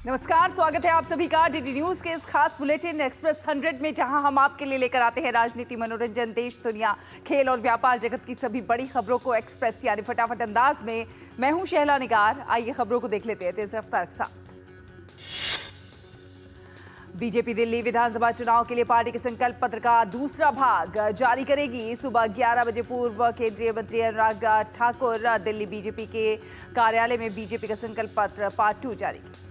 नमस्कार, स्वागत है आप सभी का डीडी न्यूज के इस खास बुलेटिन एक्सप्रेस 100 में, जहां हम आपके लिए लेकर आते हैं राजनीति, मनोरंजन, देश, दुनिया, खेल और व्यापार जगत की सभी बड़ी खबरों को एक्सप्रेस यानी फटाफट अंदाज में। मैं हूं शहला निगार। आइए खबरों को देख लेते हैं तेज रफ्तार के साथ। बीजेपी दिल्ली विधानसभा चुनाव के लिए पार्टी के संकल्प पत्र का दूसरा भाग जारी करेगी। सुबह 11 बजे पूर्व केंद्रीय मंत्री अनुराग ठाकुर दिल्ली बीजेपी के कार्यालय में बीजेपी का संकल्प पत्र पार्ट 2 जारी की।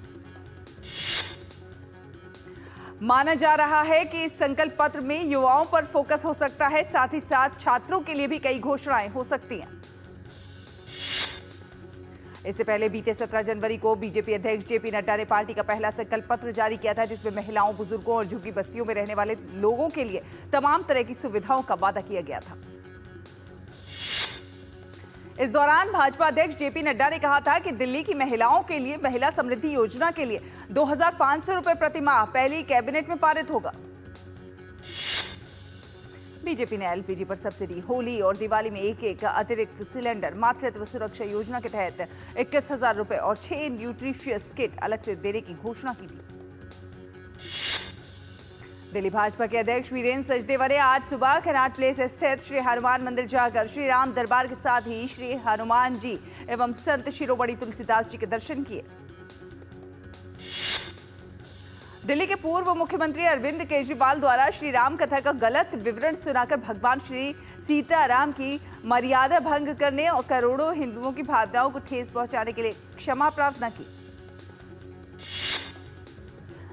माना जा रहा है कि इस संकल्प पत्र में युवाओं पर फोकस हो सकता है, साथ ही साथ छात्रों के लिए भी कई घोषणाएं हो सकती हैं। इससे पहले बीते 17 जनवरी को बीजेपी अध्यक्ष जेपी नड्डा ने पार्टी का पहला संकल्प पत्र जारी किया था, जिसमें महिलाओं, बुजुर्गों और झुग्गी बस्तियों में रहने वाले लोगों के लिए तमाम तरह की सुविधाओं का वादा किया गया था। इस दौरान भाजपा अध्यक्ष जेपी नड्डा ने कहा था कि दिल्ली की महिलाओं के लिए महिला समृद्धि योजना के लिए 2500 रुपए प्रति माह पहली कैबिनेट में पारित होगा। बीजेपी ने एलपीजी पर सब्सिडी, होली और दिवाली में एक अतिरिक्त सिलेंडर, मातृत्व सुरक्षा योजना के तहत 21,000 रुपए और 6 न्यूट्रिशियस किट अलग से देने की घोषणा की थी। दिल्ली भाजपा के अध्यक्ष वीरेंद्र सचदेवा ने आज सुबह कनॉट प्लेस स्थित श्री हनुमान मंदिर जाकर श्री राम दरबार के साथ ही श्री हनुमान जी एवं संत शिरोमणि तुलसीदास जी के दर्शन किए। दिल्ली के पूर्व मुख्यमंत्री अरविंद केजरीवाल द्वारा श्री राम कथा का गलत विवरण सुनाकर भगवान श्री सीताराम की मर्यादा भंग करने और करोड़ों हिंदुओं की भावनाओं को ठेस पहुंचाने के लिए क्षमा प्रार्थना की।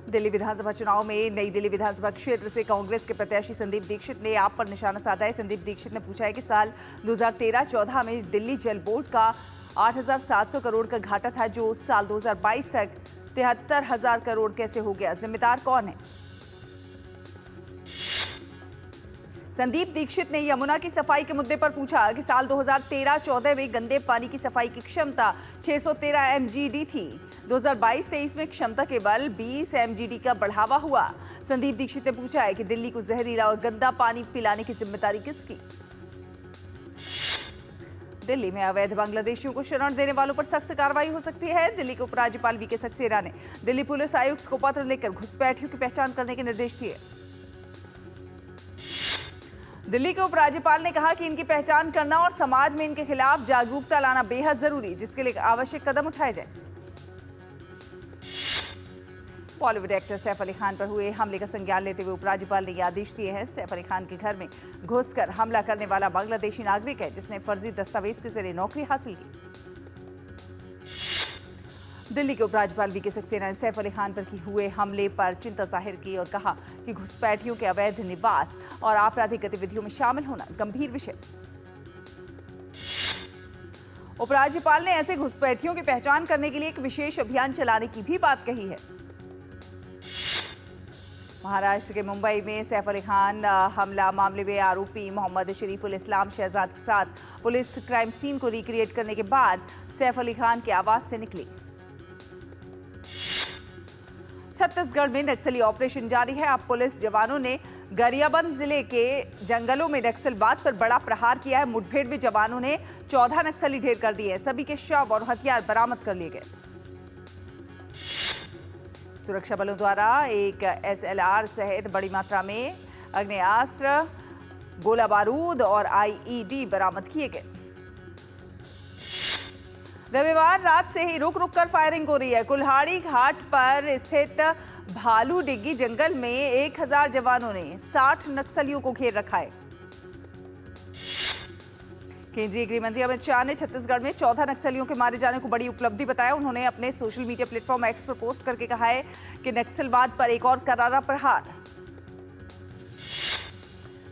दिल्ली विधानसभा चुनाव में नई दिल्ली विधानसभा क्षेत्र से कांग्रेस के प्रत्याशी संदीप दीक्षित ने आप पर निशाना साधा है। संदीप दीक्षित ने पूछा है कि साल 2013-14 में दिल्ली जल बोर्ड का 8,700 करोड़ का घाटा था, जो साल 2022 तक 73,000 करोड़ कैसे हो गया? जिम्मेदार कौन है? संदीप दीक्षित ने यमुना की सफाई के मुद्दे पर पूछा कि साल 2013-14 में गंदे पानी की सफाई की क्षमता 613 एमजीडी थी। 2022-23 में क्षमता केवल 20 एमजीडी का बढ़ावा हुआ। संदीप दीक्षित ने पूछा है कि दिल्ली को जहरीला और गंदा पानी पिलाने की जिम्मेदारी किसकी? दिल्ली में अवैध बांग्लादेशियों को शरण देने वालों पर सख्त कार्रवाई हो सकती है। दिल्ली के उपराज्यपाल वीके सक्सेना ने दिल्ली पुलिस आयुक्त को पत्र लिखकर घुसपैठियों की पहचान करने के निर्देश दिए। दिल्ली के उपराज्यपाल ने कहा कि इनकी पहचान करना और समाज में इनके खिलाफ जागरूकता लाना बेहद जरूरी, जिसके लिए आवश्यक कदम उठाए जाए। बॉलीवुड एक्टर सैफ अली खान पर हुए हमले का संज्ञान लेते हुए उपराज्यपाल ने आदेश दिए हैं। सैफ अली खान के घर में घुसकर हमला करने वाला बांग्लादेशी नागरिक है, जिसने फर्जी दस्तावेज के जरिए नौकरी हासिल की। दिल्ली के उपराज्यपाल वीके सक्सेना ने सैफ अली खान पर हुए हमले पर चिंता जाहिर की और कहा कि घुसपैठियों के अवैध निवास और आपराधिक गतिविधियों में शामिल होना गंभीर विषय। उपराज्यपाल ने ऐसे घुसपैठियों की पहचान करने के लिए एक विशेष अभियान चलाने की भी बात कही है। महाराष्ट्र के मुंबई में सैफ अली खान हमला मामले में आरोपी मोहम्मद शरीफुल इस्लाम शहजाद के साथ पुलिस क्राइम सीन को रिक्रिएट करने के बाद सैफ अली खान के आवास से निकली। छत्तीसगढ़ में नक्सली ऑपरेशन जारी है। अब पुलिस जवानों ने गरियाबंद जिले के जंगलों में नक्सलवाद पर बड़ा प्रहार किया है। मुठभेड़ में जवानों ने 14 नक्सली ढेर कर दिए हैं। सभी के शव और हथियार बरामद कर लिए गए। सुरक्षा बलों द्वारा एक एसएलआर सहित बड़ी मात्रा में आग्नेयास्त्र, गोला बारूद और आईईडी बरामद किए गए। रविवार रात से ही रुक रुक कर फायरिंग हो रही है। कुल्हाड़ी घाट पर स्थित भालू डिग्गी जंगल में 1000 जवानों ने 60 नक्सलियों को घेर रखा है। केंद्रीय गृह मंत्री अमित शाह ने छत्तीसगढ़ में 14 नक्सलियों के मारे जाने को बड़ी उपलब्धि बताया। उन्होंने अपने सोशल मीडिया प्लेटफॉर्म एक्स पर पोस्ट करके कहा है कि नक्सलवाद पर एक और करारा प्रहार।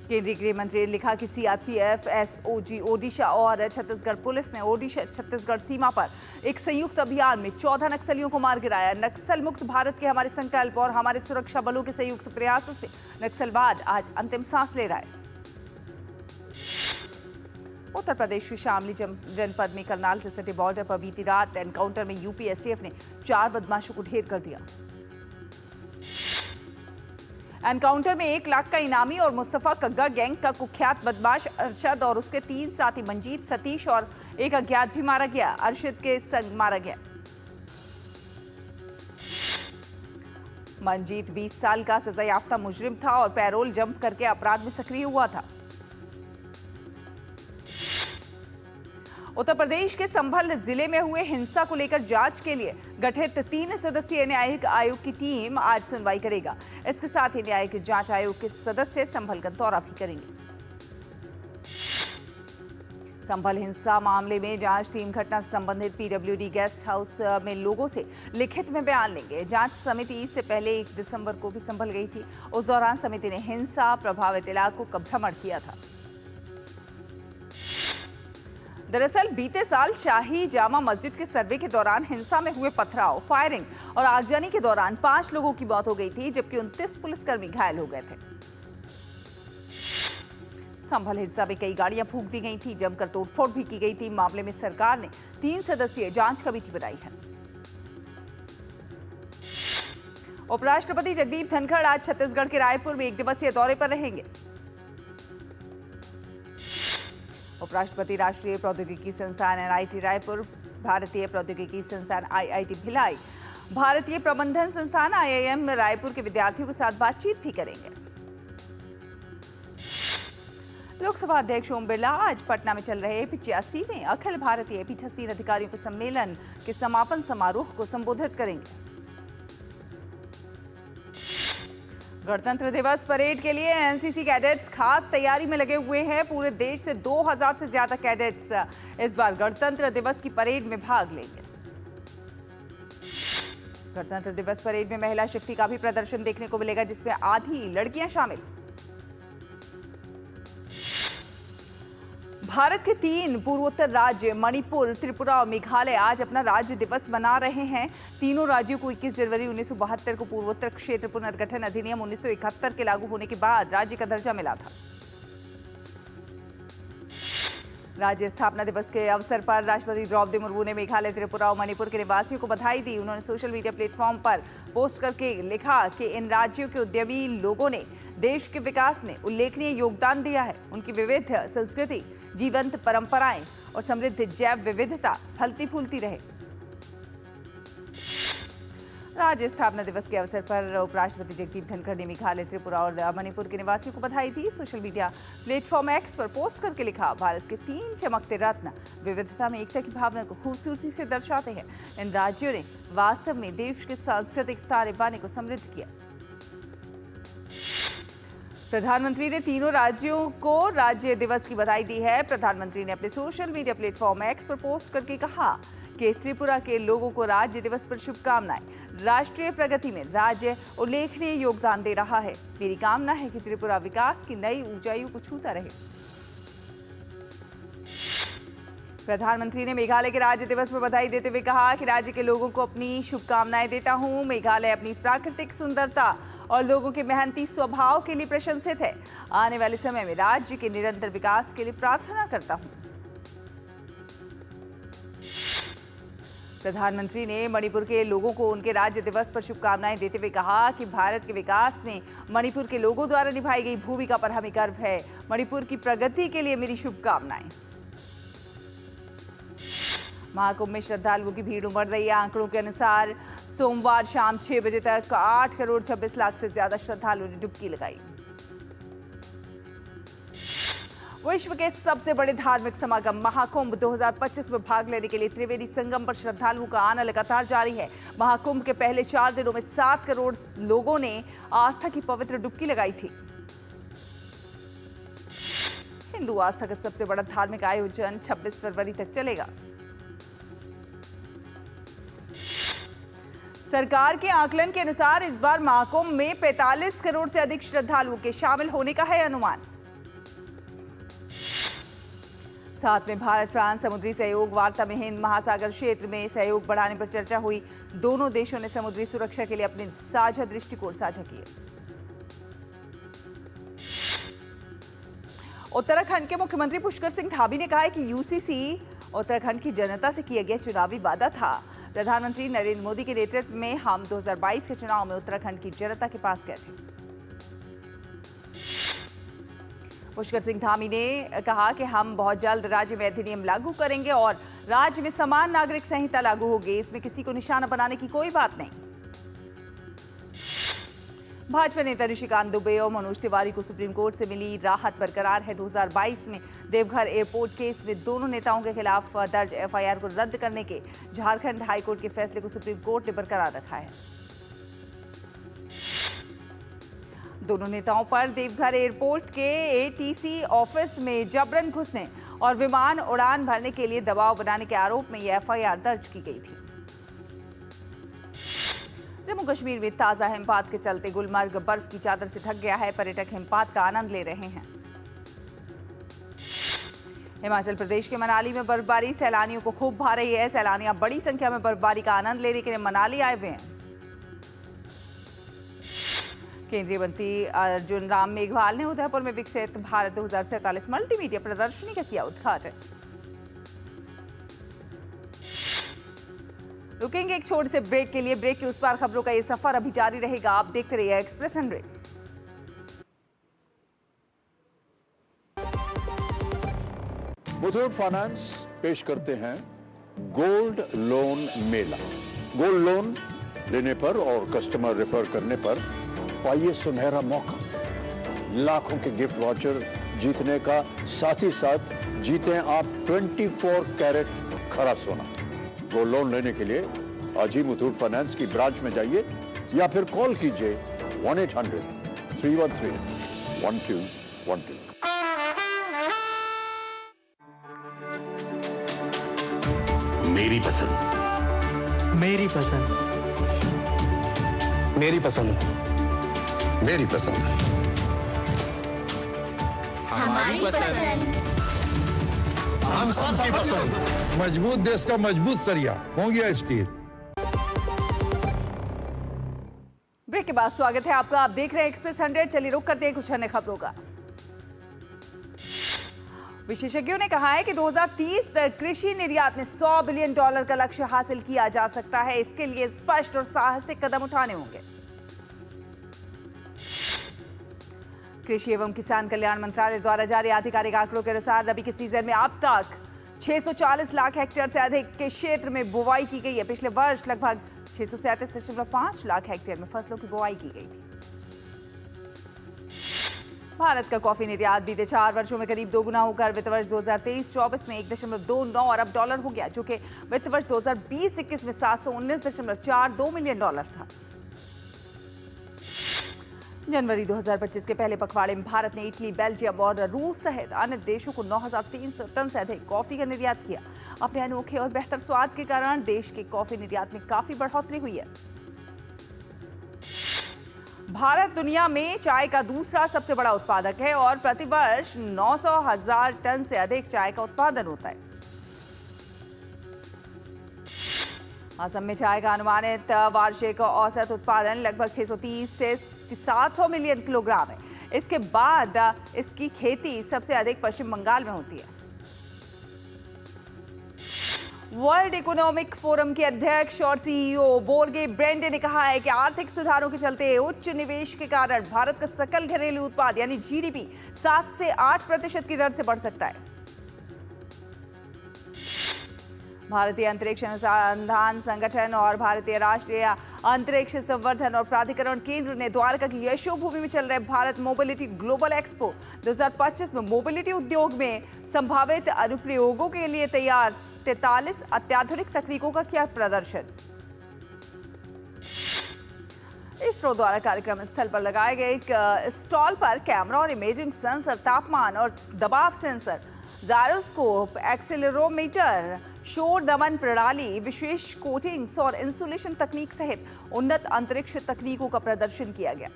केंद्रीय गृह मंत्री ने लिखा कि सीआरपीएफ, एसओजी, ओडिशा और छत्तीसगढ़ पुलिस ने ओडिशा छत्तीसगढ़ सीमा पर एक संयुक्त अभियान में 14 नक्सलियों को मार गिराया। नक्सल मुक्त भारत के हमारे संकल्प और हमारे सुरक्षा बलों के संयुक्त प्रयासों से नक्सलवाद आज अंतिम सांस ले रहा है। उत्तर प्रदेश के शामली जनपद में करनाल से सटे बॉर्डर पर बीती रात एनकाउंटर में यूपी एसटीएफ ने 4 बदमाशों को ढेर कर दिया। एनकाउंटर में 1 लाख का इनामी और मुस्तफा कग्गा गैंग का कुख्यात बदमाश अरशद और उसके 3 साथी मंजीत, सतीश और एक अज्ञात भी मारा गया। अरशद के संग मारा गया। मंजीत 20 साल का सजायाफ्ता मुजरिम था और पैरोल जंप करके अपराध में सक्रिय हुआ था। उत्तर प्रदेश के संभल जिले में हुए हिंसा को लेकर जांच के लिए गठित 3 सदस्यीय न्यायिक आयोग की टीम आज सुनवाई करेगा। इसके साथ ही न्यायिक जांच आयोग के सदस्य संभल का दौरा भी करेंगे। संभल हिंसा मामले में जांच टीम घटना से संबंधित पीडब्ल्यूडी गेस्ट हाउस में लोगों से लिखित में बयान लेंगे। जांच समिति इससे पहले 1 दिसंबर को भी संभल गई थी। उस दौरान समिति ने हिंसा प्रभावित इलाकों का भ्रमण किया था। दरअसल बीते साल शाही जामा मस्जिद के सर्वे के दौरान हिंसा में हुए पथराव, फायरिंग और आगजनी के दौरान 5 लोगों की मौत हो गई थी, जबकि 29 पुलिसकर्मी घायल हो गए थे। संभल हिंसा में कई गाड़ियां फूंक दी गई थी, जमकर तोड़फोड़ भी की गई थी। मामले में सरकार ने 3 सदस्यीय जांच कमेटी बनाई है। उपराष्ट्रपति जगदीप धनखड़ आज छत्तीसगढ़ के रायपुर में 1 दिवसीय दौरे पर रहेंगे। उपराष्ट्रपति राष्ट्रीय प्रौद्योगिकी संस्थान NIT रायपुर, भारतीय प्रौद्योगिकी संस्थान IIT भिलाई, भारतीय प्रबंधन संस्थान IIM रायपुर के विद्यार्थियों के साथ बातचीत भी करेंगे। लोकसभा अध्यक्ष ओम बिरला आज पटना में चल रहे 85वें अखिल भारतीय पीठासीन अधिकारियों के सम्मेलन के समापन समारोह को संबोधित करेंगे। गणतंत्र दिवस परेड के लिए एनसीसी कैडेट्स खास तैयारी में लगे हुए हैं। पूरे देश से 2000 से ज्यादा कैडेट्स इस बार गणतंत्र दिवस की परेड में भाग लेंगे। गणतंत्र दिवस परेड में महिला शक्ति का भी प्रदर्शन देखने को मिलेगा, जिसमें आधी लड़कियां शामिल। भारत के 3 पूर्वोत्तर राज्य मणिपुर, त्रिपुरा और मेघालय आज अपना राज्य दिवस मना रहे हैं। तीनों राज्यों को 21 जनवरी 1972 को पूर्वोत्तर क्षेत्र पुनर्गठन अधिनियम 1971 के लागू होने के बाद राज्य का दर्जा मिला था। राज्य स्थापना दिवस के अवसर पर राष्ट्रपति द्रौपदी मुर्मू ने मेघालय, त्रिपुरा और मणिपुर के निवासियों को बधाई दी। उन्होंने सोशल मीडिया प्लेटफॉर्म पर पोस्ट करके लिखा कि इन राज्यों के उद्यमी लोगों ने देश के विकास में उल्लेखनीय योगदान दिया है। उनकी विविध संस्कृति, जीवंत परंपराएं और समृद्ध जैव विविधता फलती फूलती रहे। राज्य स्थापना दिवस के अवसर पर उपराष्ट्रपति जगदीप धनखड़ ने मेघालय, त्रिपुरा और मणिपुर के निवासियों को बधाई दी। सोशल मीडिया प्लेटफॉर्म X पर पोस्ट करके लिखा, भारत के 3 चमकते रत्न विविधता में एकता की भावना को खूबसूरती से दर्शाते हैं। इन राज्यों ने वास्तव में देश के सांस्कृतिक तारे बाने को समृद्ध किया। प्रधानमंत्री ने तीनों राज्यों को राज्य दिवस की बधाई दी है। प्रधानमंत्री ने अपने सोशल मीडिया प्लेटफॉर्म X पर पोस्ट करके कहा कि त्रिपुरा के लोगों को राज्य दिवस पर शुभकामनाएं। राष्ट्रीय प्रगति में राज्य उल्लेखनीय योगदान दे रहा है। मेरी कामना है कि त्रिपुरा विकास की नई ऊंचाइयों को छूता रहे। प्रधानमंत्री ने मेघालय के राज्य दिवस पर बधाई देते हुए कहा कि राज्य के लोगों को अपनी शुभकामनाएं देता हूं। मेघालय अपनी प्राकृतिक सुंदरता और लोगों के मेहनती स्वभाव के लिए प्रशंसित है। आने वाले समय में राज्य के निरंतर विकास के लिए प्रार्थना करता हूं। प्रधानमंत्री ने मणिपुर के लोगों को उनके राज्य दिवस पर शुभकामनाएं देते हुए कहा कि भारत के विकास में मणिपुर के लोगों द्वारा निभाई गई भूमिका पर हमें गर्व है। मणिपुर की प्रगति के लिए मेरी शुभकामनाएं। महाकुंभ में श्रद्धालुओं की भीड़ उमड़ रही है। आंकड़ों के अनुसार सोमवार शाम 6 बजे तक 8 करोड़ 26 लाख से ज्यादा श्रद्धालुओं ने डुबकी लगाई। विश्व के सबसे बड़े धार्मिक समागम महाकुंभ 2025 में भाग लेने के लिए त्रिवेणी संगम पर श्रद्धालुओं का आना लगातार जारी है। महाकुंभ के पहले 4 दिनों में 7 करोड़ लोगों ने आस्था की पवित्र डुबकी लगाई थी। हिंदू आस्था का सबसे बड़ा धार्मिक आयोजन 26 फरवरी तक चलेगा। सरकार के आकलन के अनुसार इस बार महाकुंभ में 45 करोड़ से अधिक श्रद्धालुओं के शामिल होने का है अनुमान। साथ में भारत फ्रांस समुद्री सहयोग वार्ता में हिंद महासागर क्षेत्र में सहयोग बढ़ाने पर चर्चा हुई। दोनों देशों ने समुद्री सुरक्षा के लिए अपने साझा दृष्टिकोण साझा किए। उत्तराखंड के मुख्यमंत्री पुष्कर सिंह धामी ने कहा है कि यूसीसी उत्तराखंड की जनता से किया गया चुनावी वादा था। प्रधानमंत्री नरेंद्र मोदी के नेतृत्व में हम 2022 के चुनाव में उत्तराखंड की जनता के पास गए थे। पुष्कर सिंह धामी ने कहा कि हम बहुत जल्द राज्य में अधिनियम लागू करेंगे और राज्य में समान नागरिक संहिता लागू होगी। इसमें किसी को निशाना बनाने की कोई बात नहीं। भाजपा नेता निशिकांत दुबे और मनोज तिवारी को सुप्रीम कोर्ट से मिली राहत बरकरार है। 2022 में देवघर एयरपोर्ट केस में दोनों नेताओं के खिलाफ दर्ज एफआईआर को रद्द करने के झारखंड हाईकोर्ट के फैसले को सुप्रीम कोर्ट ने बरकरार रखा है। दोनों नेताओं पर देवघर एयरपोर्ट के एटीसी ऑफिस में जबरन घुसने और विमान उड़ान भरने के लिए दबाव बनाने के आरोप में यह एफआईआर दर्ज की गई थी। जम्मू कश्मीर में ताजा हिमपात के चलते गुलमर्ग बर्फ की चादर से ढक गया है। पर्यटक हिमपात का आनंद ले रहे हैं। हिमाचल प्रदेश के मनाली में बर्फबारी सैलानियों को खूब भा रही है। सैलानियां बड़ी संख्या में बर्फबारी का आनंद लेने के लिए मनाली आए हुए हैं। केंद्रीय मंत्री अर्जुन राम मेघवाल ने उदयपुर में विकसित भारत 2047 मल्टीमीडिया प्रदर्शनी का किया उद्घाटन। रुकेंगे एक छोटे से ब्रेक के लिए। ब्रेक के उस पार खबरों का ये सफर अभी जारी रहेगा। आप देखते रहिए एक्सप्रेस 100। मुथूट फाइनेंस पेश करते हैं गोल्ड लोन मेला। गोल्ड लोन लेने पर और कस्टमर रेफर करने पर पाइए सुनहरा मौका, लाखों के गिफ्ट वाउचर जीतने का, साथ ही साथ जीतें आप 24 कैरेट खरा सोना। गोल्ड लोन लेने के लिए आज ही मुथूट फाइनेंस की ब्रांच में जाइए या फिर कॉल कीजिए 1-800-313-1212। मेरी पसंद, मेरी पसंद, मेरी पसंद, मेरी पसंद, हमारी पसंद, हम सबकी पसंद। मजबूत देश का मजबूत सरिया होंगे स्टील। ब्रेक के बाद स्वागत है आपका। आप देख रहे हैं एक्सप्रेस 100। चलिए रुक करते हैं कुछ अन्य खबरों का। विशेषज्ञों ने कहा है कि 2030 तक कृषि निर्यात में $100 बिलियन का लक्ष्य हासिल किया जा सकता है। इसके लिए स्पष्ट और साहसिक कदम उठाने होंगे। कृषि एवं किसान कल्याण मंत्रालय द्वारा जारी आधिकारिक आंकड़ों के अनुसार रबी के सीजन में अब तक 640 लाख हेक्टेयर से अधिक के क्षेत्र में बुवाई की गई है। पिछले वर्ष लगभग 637.5 लाख हेक्टेयर में फसलों की बुवाई की गई थी। भारत का कॉफी निर्यात बीते 4 वर्षों में करीब 2 गुना होकर वित्त वर्ष 2023-24 में $1.29 अरब हो गया, जो कि वित्त वर्ष 2020-21 में $719.42 मिलियन था। जनवरी 2025 के पहले पखवाड़े में भारत ने इटली, बेल्जियम और रूस सहित अन्य देशों को 9,300 टन से अधिक कॉफी का निर्यात किया। अपने अनोखे और बेहतर स्वाद के कारण देश के कॉफी निर्यात में काफी बढ़ोतरी हुई है। भारत दुनिया में चाय का दूसरा सबसे बड़ा उत्पादक है और प्रतिवर्ष 900,000 टन से अधिक चाय का उत्पादन होता है। असम में चाय का अनुमानित वार्षिक औसत उत्पादन लगभग 630 से 700 मिलियन किलोग्राम है। इसके बाद इसकी खेती सबसे अधिक पश्चिम बंगाल में होती है। वर्ल्ड इकोनॉमिक फोरम के अध्यक्ष और सीईओ बोर्गे ब्रेंडे ने कहा है कि आर्थिक सुधारों के चलते उच्च निवेश के कारण भारत का सकल घरेलू उत्पाद यानी जीडीपी 7 से 8% की दर से बढ़ सकता है। भारतीय अंतरिक्ष अनुसंधान संगठन और भारतीय राष्ट्रीय अंतरिक्ष संवर्धन और प्राधिकरण केंद्र ने द्वारका की यशोभूमि में चल रहे भारत मोबिलिटी ग्लोबल एक्सपो 2025 में मोबिलिटी उद्योग में संभावित अनुप्रयोगों के लिए तैयार 43 अत्याधुनिक तकनीकों का किया प्रदर्शन। इसरो द्वारा कार्यक्रम स्थल पर लगाए गए एक स्टॉल पर कैमरा और इमेजिंग सेंसर, तापमान और दबाव सेंसर, जायरोस्कोप, एक्सेलेरोमीटर, शोर दमन प्रणाली, विशेष कोटिंग्स और इंसुलेशन तकनीक सहित उन्नत अंतरिक्ष तकनीकों का प्रदर्शन किया गया।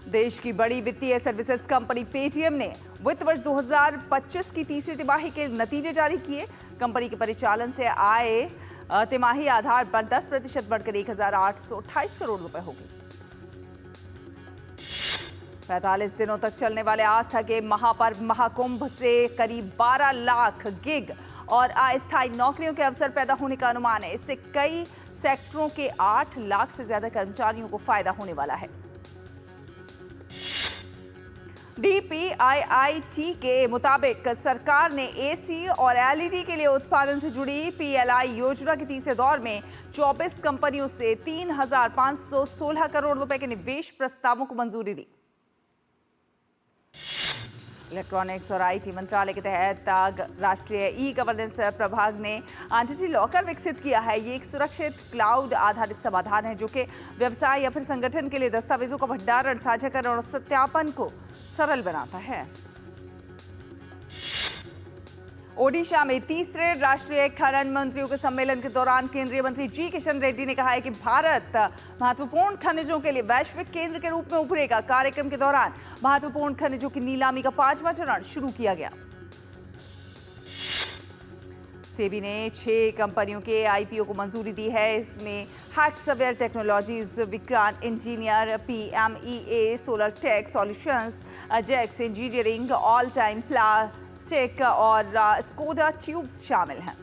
देश की बड़ी वित्तीय सर्विसेज कंपनी पेटीएम ने वित्त वर्ष 2025 की तीसरी तिमाही के नतीजे जारी किए। कंपनी के परिचालन से आय तिमाही आधार पर 10% बढ़कर 1,828 करोड़ रुपए होगी। 45 दिनों तक चलने वाले आस्था के महापर्व महाकुंभ से करीब 12 लाख गिग और अस्थायी नौकरियों के अवसर पैदा होने का अनुमान है। इससे कई सेक्टरों के 8 लाख से ज्यादा कर्मचारियों को फायदा होने वाला है। DPIIT के मुताबिक सरकार ने एसी और एलईडी के लिए उत्पादन से जुड़ी PLI योजना के तीसरे दौर में 24 कंपनियों से 3,516 करोड़ रुपए के निवेश प्रस्तावों को मंजूरी दी। इलेक्ट्रॉनिक्स और आईटी मंत्रालय के तहत राष्ट्रीय ई गवर्नेंस प्रभाग ने एंटिटी लॉकर विकसित किया है। ये एक सुरक्षित क्लाउड आधारित समाधान है जो कि व्यवसाय या फिर संगठन के लिए दस्तावेजों का भंडारण, साझाकरण और सत्यापन को सरल बनाता है। ओडिशा में तीसरे राष्ट्रीय खनन मंत्रियों के सम्मेलन के दौरान केंद्रीय मंत्री जी किशन रेड्डी ने कहा है कि भारत महत्वपूर्ण खनिजों के लिए वैश्विक केंद्र के रूप में उभरेगा। कार्यक्रम के दौरान महत्वपूर्ण खनिजों की नीलामी का 5वां चरण शुरू किया गया। सेबी ने 6 कंपनियों के आईपीओ को मंजूरी दी है। इसमें Hexaware technologies, Vikrant engineer, PMEA, solar tech solutions, Ajax engineering, all time plastic और स्कोडा ट्यूब्स शामिल हैं।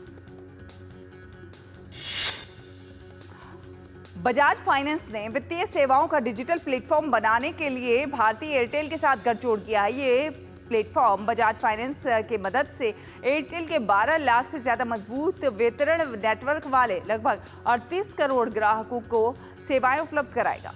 बजाज फाइनेंस ने वित्तीय सेवाओं का डिजिटल प्लेटफॉर्म बनाने के लिए भारतीय एयरटेल के साथ गठजोड़ किया है। ये प्लेटफॉर्म बजाज फाइनेंस के मदद से एयरटेल के 12 लाख से ज्यादा मजबूत वितरण नेटवर्क वाले लगभग 38 करोड़ ग्राहकों को सेवाएं उपलब्ध कराएगा।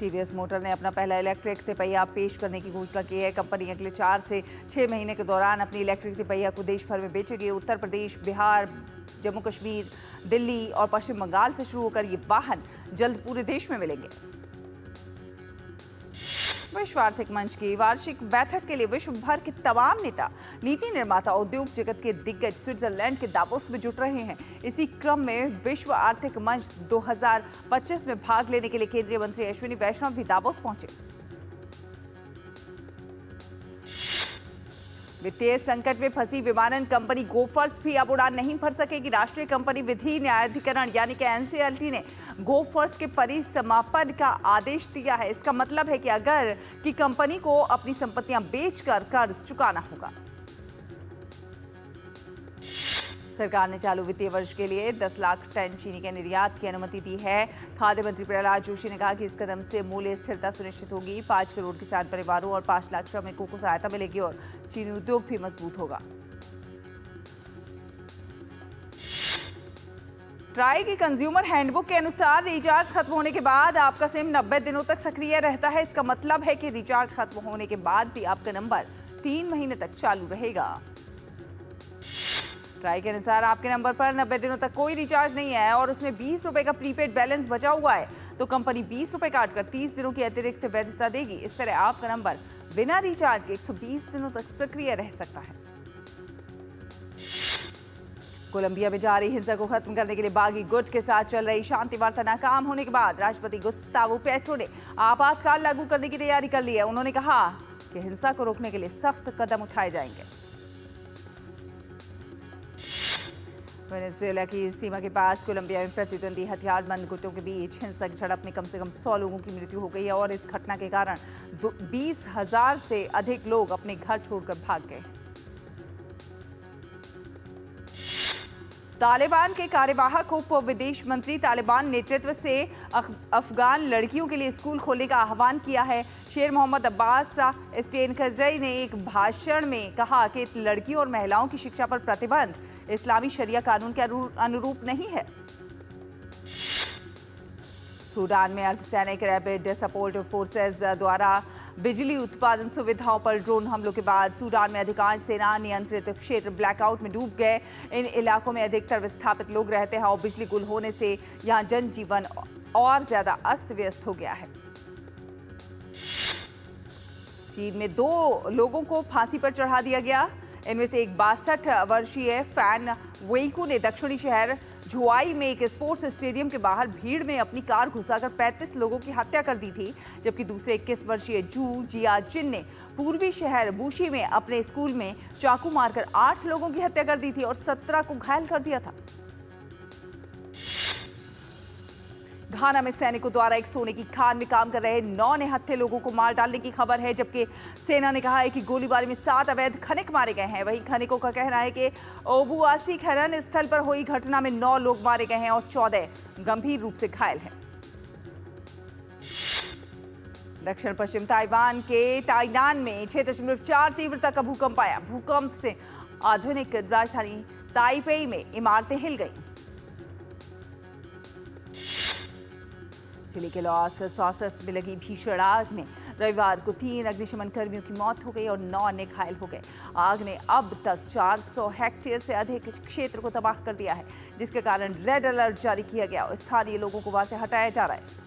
टीवीएस मोटर ने अपना पहला इलेक्ट्रिक तिपहिया पेश करने की घोषणा की है। कंपनी अगले 4 से 6 महीने के दौरान अपनी इलेक्ट्रिक तिपहिया को देश भर में बेचेगी। उत्तर प्रदेश, बिहार, जम्मू कश्मीर, दिल्ली और पश्चिम बंगाल से शुरू होकर ये वाहन जल्द पूरे देश में मिलेंगे। विश्व आर्थिक मंच की वार्षिक बैठक के लिए विश्व भर के तमाम नेता, नीति निर्माता, उद्योग जगत के दिग्गज स्विट्जरलैंड के दावोस में जुट रहे हैं। इसी क्रम में विश्व आर्थिक मंच 2025 में भाग लेने के लिए केंद्रीय मंत्री अश्विनी वैष्णव भी दावोस पहुंचे। वित्तीय संकट में फंसी विमानन कंपनी गोफर्स भी अब उड़ान नहीं भर सकेगी। राष्ट्रीय कंपनी विधि न्यायाधिकरण यानी कि NCLT ने गोफर्स के परिसमापन का आदेश दिया है। इसका मतलब है कि अगर की कंपनी को अपनी संपत्तियां बेचकर कर्ज चुकाना होगा। सरकार ने चालू वित्तीय वर्ष के लिए 10 लाख टन चीनी के निर्यात की अनुमति दी है। खाद्य मंत्री प्रहलाद जोशी ने कहा कि इस कदम से मूल्य स्थिरता सुनिश्चित होगी। 5 करोड़ किसान परिवारों और 5 लाख श्रमिकों को सहायता मिलेगी और चीनी उद्योग भी मजबूत होगा। ट्राई की कंज्यूमर हैंडबुक के अनुसार रिचार्ज खत्म होने के बाद आपका सिम 90 दिनों तक सक्रिय रहता है। इसका मतलब है कि रिचार्ज खत्म होने के बाद भी आपका नंबर 3 महीने तक चालू रहेगा। ट्राई के अनुसार आपके नंबर पर 90 दिनों तक कोई रिचार्ज नहीं है और उसमें 20 रुपए का प्रीपेड बैलेंस बचा हुआ है तो कंपनी 20 रुपए काटकर 30 दिनों की अतिरिक्त वैधता देगी। इस तरह आपका नंबर बिना रिचार्ज के 120 दिनों तक सक्रिय रह सकता है। कोलंबिया में जारी हिंसा को खत्म करने के लिए बागी गुट के साथ चल रही शांति वार्ता नाकाम होने के बाद राष्ट्रपति गुस्तावो पेट्रो ने आपातकाल लागू करने की तैयारी कर ली है। उन्होंने कहा कि हिंसा को रोकने के लिए सख्त कदम उठाए जाएंगे। वेनेजुएला की सीमा के पास कोलंबिया में प्रतिद्वंदी हथियारबंद गुटों के बीच हिंसक झड़प में कम से कम 100 लोगों की मृत्यु हो गई है और इस घटना के कारण 20,000 से अधिक लोग अपने घर छोड़कर भाग गए। तालिबान के कार्यवाहक उप विदेश मंत्री तालिबान नेतृत्व से अफगान लड़कियों के लिए स्कूल खोलने का आह्वान किया है। शेर मोहम्मद अब्बास स्टेनकज़ई ने एक भाषण में कहा कि लड़कियों और महिलाओं की शिक्षा पर प्रतिबंध इस्लामी शरिया कानून के अनुरूप नहीं है। सूडान में अर्धसैनिक रैपिड सपोर्ट फोर्सेज द्वारा बिजली उत्पादन सुविधाओं पर ड्रोन हमलों के बाद सूडान में अधिकांश सेना नियंत्रित क्षेत्र ब्लैकआउट में डूब गए। इन इलाकों में अधिकतर विस्थापित लोग रहते हैं और बिजली गुल होने से यहां जनजीवन और ज्यादा अस्त व्यस्त हो गया है। चीन में 2 लोगों को फांसी पर चढ़ा दिया गया। इनमें से एक 62 वर्षीय फैन वेइकू ने दक्षिणी शहर झुआई में एक स्पोर्ट्स स्टेडियम के बाहर भीड़ में अपनी कार घुसाकर 35 लोगों की हत्या कर दी थी, जबकि दूसरे 21 वर्षीय जू जियाजिन ने पूर्वी शहर बूशी में अपने स्कूल में चाकू मारकर 8 लोगों की हत्या कर दी थी और 17 को घायल कर दिया था। घाना में सैनिकों द्वारा एक सोने की खान में काम कर रहे 9 निहत्थे लोगों को मार डालने की खबर है, जबकि सेना ने कहा है कि गोलीबारी में 7 अवैध खनिक मारे गए हैं। वहीं खनिकों का कहना है कि ओबुआसी खनन स्थल पर हुई घटना में 9 लोग मारे गए हैं और 14 गंभीर रूप से घायल हैं। दक्षिण पश्चिम ताइवान के ताइनान में 6.4 तीव्रता का भूकंप आया। भूकंप से आधुनिक राजधानी ताइपेई में इमारतें हिल गईं। चिली के लॉस सॉसस में लगी भीषण आग में रविवार को 3 अग्निशमन कर्मियों की मौत हो गई और 9 अन्य घायल हो गए। आग ने अब तक 400 हेक्टेयर से अधिक क्षेत्र को तबाह कर दिया है, जिसके कारण रेड अलर्ट जारी किया गया और स्थानीय लोगों को वहां से हटाया जा रहा है।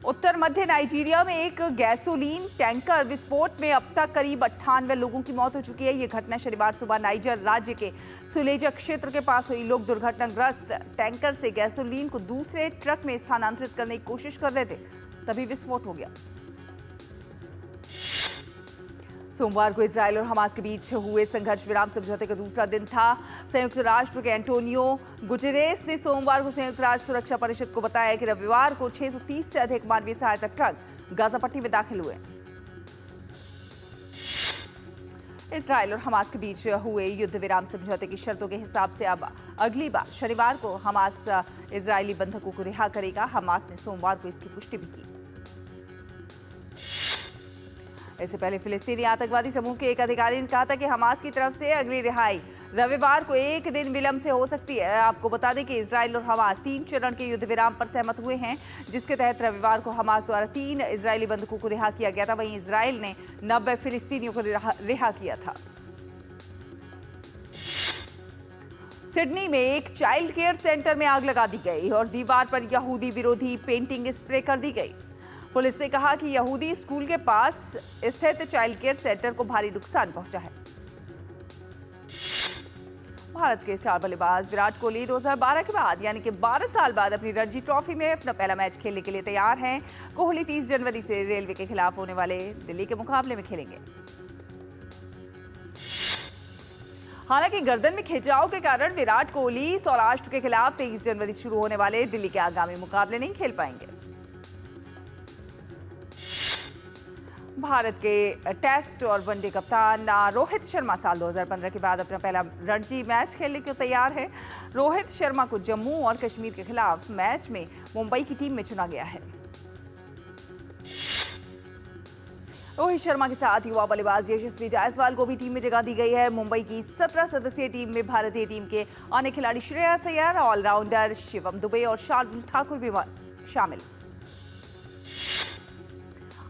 उत्तर मध्य नाइजीरिया में एक गैसोलीन टैंकर विस्फोट में अब तक करीब 98 लोगों की मौत हो चुकी है। यह घटना शनिवार सुबह नाइजर राज्य के सुलेजा क्षेत्र के पास हुई। लोग दुर्घटनाग्रस्त टैंकर से गैसोलीन को दूसरे ट्रक में स्थानांतरित करने की कोशिश कर रहे थे, तभी विस्फोट हो गया। सोमवार को इजरायल और हमास के बीच हुए संघर्ष विराम समझौते का दूसरा दिन था। संयुक्त राष्ट्र के एंटोनियो गुटेरेस ने सोमवार को संयुक्त राष्ट्र सुरक्षा परिषद को बताया कि रविवार को 630 से अधिक मानवीय सहायता ट्रक गाजा पट्टी में दाखिल हुए। इजरायल और हमास के बीच हुए युद्ध विराम समझौते की शर्तों के हिसाब से अब अगली बार शनिवार को हमास इजरायली बंधकों को रिहा करेगा। हमास ने सोमवार को इसकी पुष्टि भी की। इससे पहले फिलिस्तीनी आतंकवादी समूह के एक अधिकारी ने कहा था कि हमास की तरफ से अगली रिहाई रविवार को एक दिन विलंब से हो सकती है। आपको बता दें कि इजरायल और हमास 3 चरण के युद्ध विराम पर सहमत हुए हैं, जिसके तहत रविवार को हमास द्वारा 3 इजरायली बंधकों को रिहा किया गया था। वहीं इजरायल ने 90 फिलिस्तीनियों को रिहा किया था। सिडनी में एक चाइल्ड केयर सेंटर में आग लगा दी गई और दीवार पर यहूदी विरोधी पेंटिंग स्प्रे कर दी गई। पुलिस ने कहा कि यहूदी स्कूल के पास स्थित चाइल्ड केयर सेंटर को भारी नुकसान पहुंचा है। भारत के स्टार बल्लेबाज विराट कोहली 2012 के बाद यानी कि 12 साल बाद अपनी रणजी ट्रॉफी में अपना पहला मैच खेलने के लिए तैयार हैं। कोहली 30 जनवरी से रेलवे के खिलाफ होने वाले दिल्ली के मुकाबले में खेलेंगे। हालांकि गर्दन में खिंचाव के कारण विराट कोहली सौराष्ट्र के खिलाफ 23 जनवरी से शुरू होने वाले दिल्ली के आगामी मुकाबले नहीं खेल पाएंगे। भारत के टेस्ट और वनडे कप्तान रोहित शर्मा साल 2015 के बाद अपना पहला रणजी मैच खेलने के लिए तैयार है। रोहित शर्मा को जम्मू और कश्मीर के खिलाफ मैच में मुंबई की टीम में चुना गया है। रोहित शर्मा के साथ युवा बल्लेबाज यशस्वी जायसवाल को भी टीम में जगह दी गई है। मुंबई की 17 सदस्यीय टीम में भारतीय टीम के अन्य खिलाड़ी श्रेयस अय्यर, ऑलराउंडर शिवम दुबे और शार्दुल ठाकुर भी शामिल।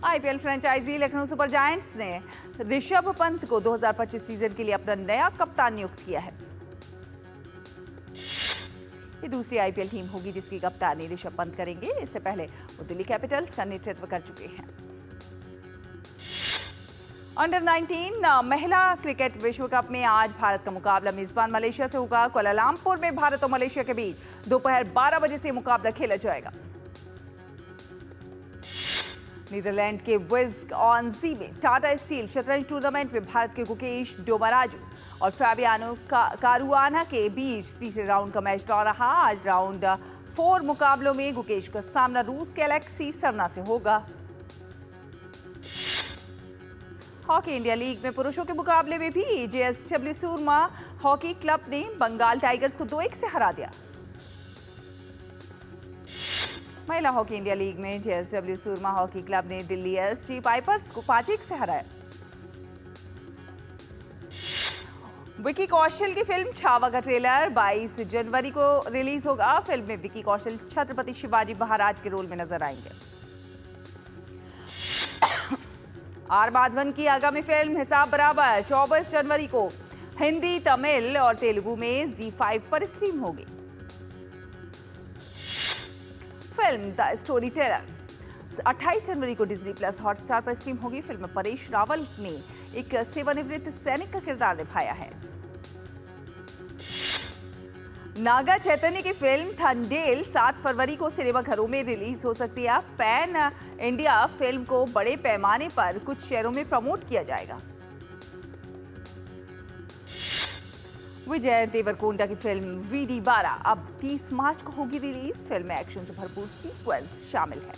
IPL franchise Lucknow super giants ने ऋषभ पंत को 2025 सीजन के लिए अपना नया कप्तान नियुक्त किया है। ये दूसरी आईपीएल टीम होगी जिसकी कप्तानी ऋषभ पंत करेंगे। इससे पहले वो दिल्ली कैपिटल्स का नेतृत्व कर चुके हैं। अंडर 19 महिला क्रिकेट विश्व कप में आज भारत का मुकाबला मेजबान मलेशिया से होगा। कुआलालंपुर में भारत और मलेशिया के बीच दोपहर 12 बजे से मुकाबला खेला जाएगा। नीदरलैंड के विज ऑन ज़ी में टाटा स्टील शतरंज टूर्नामेंट में भारत के गुकेश डोमाराजू और फैबियानो कारुआना के बीच तीसरे राउंड का मैच ड्रॉ रहा। आज राउंड 4 मुकाबलों में गुकेश का सामना रूस के अलेक्सी सरना से होगा। हॉकी इंडिया लीग में पुरुषों के मुकाबले में भी जेएसडब्ल्यू सूरमा हॉकी क्लब ने बंगाल टाइगर्स को 2-1 से हरा दिया। महिला हॉकी इंडिया लीग में जेएसडब्ल्यू सूरमा हॉकी क्लब ने दिल्ली एसटी पाइपर्स को 5-1 से हराया। विकी कौशल की फिल्म छावा का ट्रेलर 22 जनवरी को रिलीज होगा। फिल्म में विकी कौशल छत्रपति शिवाजी महाराज के रोल में नजर आएंगे। आर माधवन की आगामी फिल्म हिसाब बराबर 24 जनवरी को हिंदी, तमिल और तेलुगु में ZEE5 पर स्ट्रीम होगी। फिल्म द स्टोरी टेलर 28 जनवरी को डिज्नी प्लस हॉटस्टार पर स्ट्रीम होगी। फिल्म में परेश रावल ने एक सेवानिवृत्त सैनिक का किरदार निभाया है। नागा चैतन्य की फिल्म थंडेल 7 फरवरी को सिनेमाघरों में रिलीज हो सकती है। पैन इंडिया फिल्म को बड़े पैमाने पर कुछ शहरों में प्रमोट किया जाएगा। विजय देवरकोंडा की फिल्म VD12 अब 30 मार्च को होगी रिलीज। फिल्म में एक्शन से भरपूर सीक्वेंस शामिल है।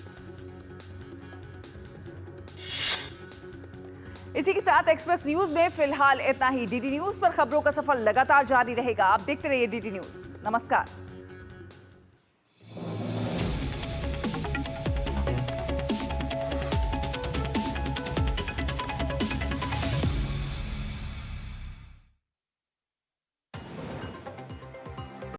इसी के साथ एक्सप्रेस न्यूज में फिलहाल इतना ही। डीडी न्यूज पर खबरों का सफर लगातार जारी रहेगा। आप देखते रहिए डीडी न्यूज। नमस्कार।